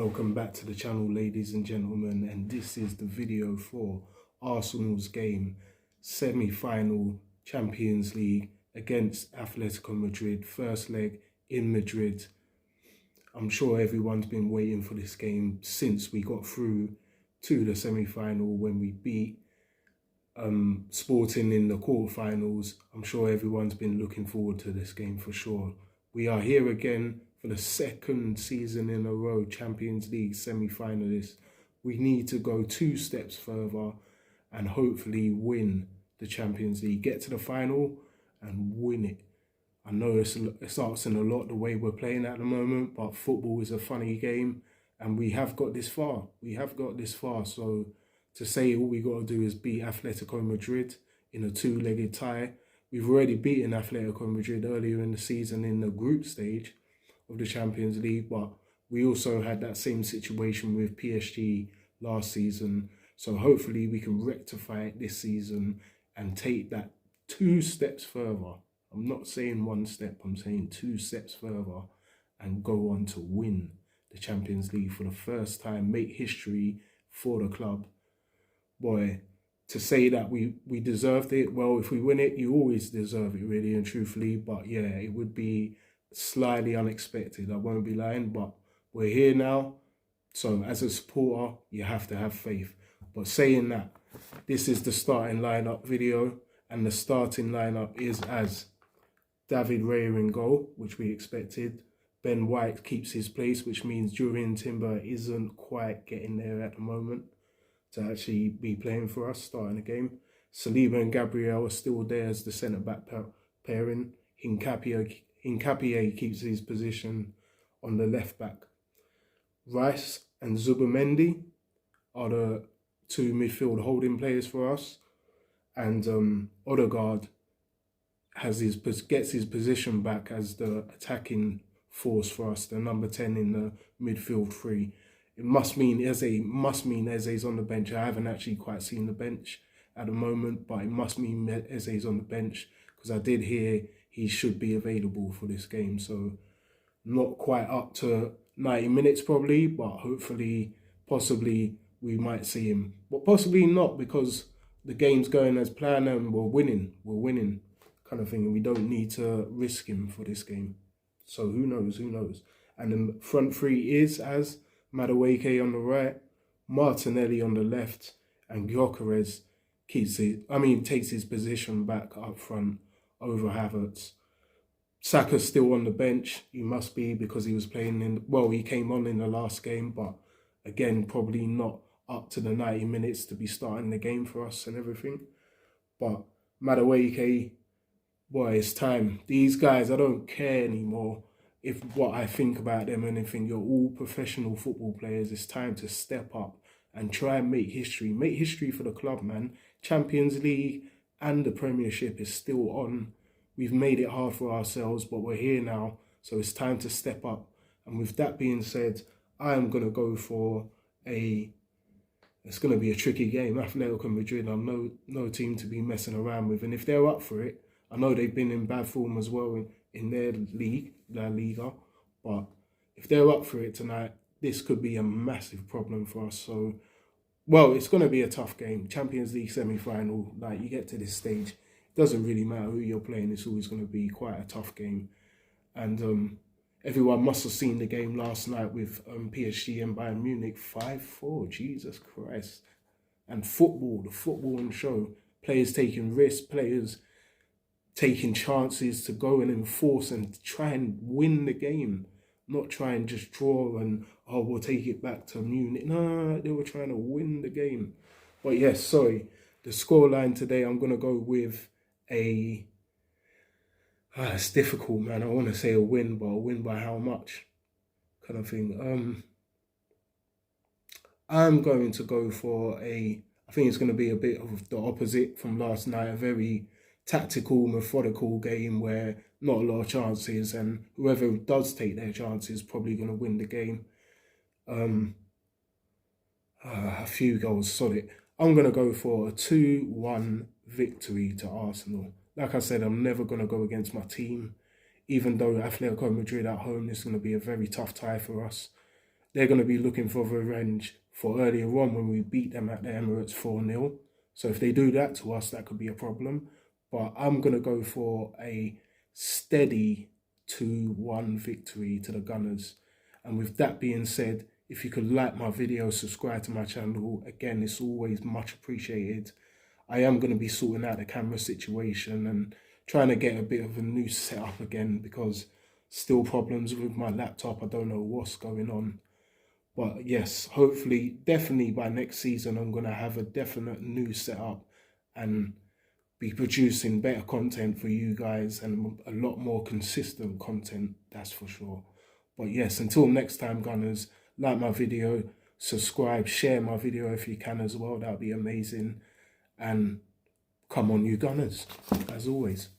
Welcome back to the channel, ladies and gentlemen, and this is the video for Arsenal's game, semi-final Champions League against Atletico Madrid, first leg in Madrid. I'm sure everyone's been waiting for this game since we got through to the semi-final when we beat Sporting in the quarterfinals. I'm sure everyone's been looking forward to this game for sure. We are here again for the second season in a row, Champions League semi-finalists. We need to go 2 steps further and hopefully win the Champions League, get to the final and win it. I know it's asking a lot the way we're playing at the moment, but football is a funny game and we have got this far. So to say all we got to do is beat Athletico Madrid in a 2-legged tie. We've already beaten Athletico Madrid earlier in the season in the group stage of the Champions League, but we also had that same situation with PSG last season. So hopefully we can rectify it this season and take that 2 steps further. I'm not saying 1 step, I'm saying 2 steps further and go on to win the Champions League for the first time, make history for the club. Boy, to say that we deserved it, well, if we win it, you always deserve it, really and truthfully. But yeah, it would be slightly unexpected, I won't be lying, but we're here now. So as a supporter, you have to have faith. But saying that, this is the starting lineup video, and the starting lineup is as David Raya in goal, which we expected. Ben White keeps his place, which means Julian Timber isn't quite getting there at the moment to actually be playing for us, starting the game. Saliba and Gabriel are still there as the centre-back pairing. Hincapié keeps his position on the left-back. Rice and Zubimendi are the 2 midfield holding players for us. And Odegaard gets his position back as the attacking force for us, the number 10 in the midfield 3. It must mean Eze's on the bench. I haven't actually quite seen the bench at the moment, but it must mean Eze's on the bench because I did hear he should be available for this game. So not quite up to 90 minutes probably, but hopefully, possibly we might see him. But possibly not, because the game's going as planned and we're winning kind of thing. And we don't need to risk him for this game. So who knows? And the front 3 is as Madueke on the right, Martinelli on the left, and Gyökeres takes his position back up front over Havertz. Saka's still on the bench. He must be, because he was playing he came on in the last game, but again, probably not up to the 90 minutes to be starting the game for us and everything. But Madueke, boy, it's time. These guys, I don't care anymore if what I think about them and anything. You're all professional football players. It's time to step up and try and make history. Make history for the club, man. Champions League and the Premiership is still on. We've made it hard for ourselves, but we're here now. So it's time to step up. And with that being said, I am going to go for it's going to be a tricky game. Athletic Madrid are no team to be messing around with. And if they're up for it, I know they've been in bad form as well in their league, La Liga. But if they're up for it tonight, this could be a massive problem for us. So, well, it's going to be a tough game. Champions League semi-final, like, you get to this stage, it doesn't really matter who you're playing. It's always going to be quite a tough game. And everyone must have seen the game last night with PSG and Bayern Munich, 5-4, Jesus Christ. And football, the football and show, players taking risks, players taking chances to go and enforce and try and win the game, not try and just draw and, oh, we'll take it back to Munich. No, they were trying to win the game. But yes, sorry, the scoreline today, I'm going to go with it's difficult, man. I want to say a win, but a win by how much kind of thing. I'm going to go for I think it's going to be a bit of the opposite from last night, a very tactical, methodical game where not a lot of chances, and whoever does take their chances is probably going to win the game. A few goals, solid. I'm going to go for a 2-1 victory to Arsenal. Like I said, I'm never going to go against my team. Even though Athletico Madrid at home is going to be a very tough tie for us. they're going to be looking for revenge for earlier on when we beat them at the Emirates 4-0. So if they do that to us, that could be a problem. But I'm going to go for a steady 2-1 victory to the Gunners. And with that being said, if you could like my video, subscribe to my channel, again, it's always much appreciated. I am going to be sorting out the camera situation and trying to get a bit of a new setup again, because still problems with my laptop. I don't know what's going on. But yes, hopefully, definitely by next season, I'm going to have a definite new setup and be producing better content for you guys and a lot more consistent content, that's for sure. But yes, until next time, Gunners, like my video, subscribe, share my video if you can as well. That would be amazing. And come on, you Gunners, as always.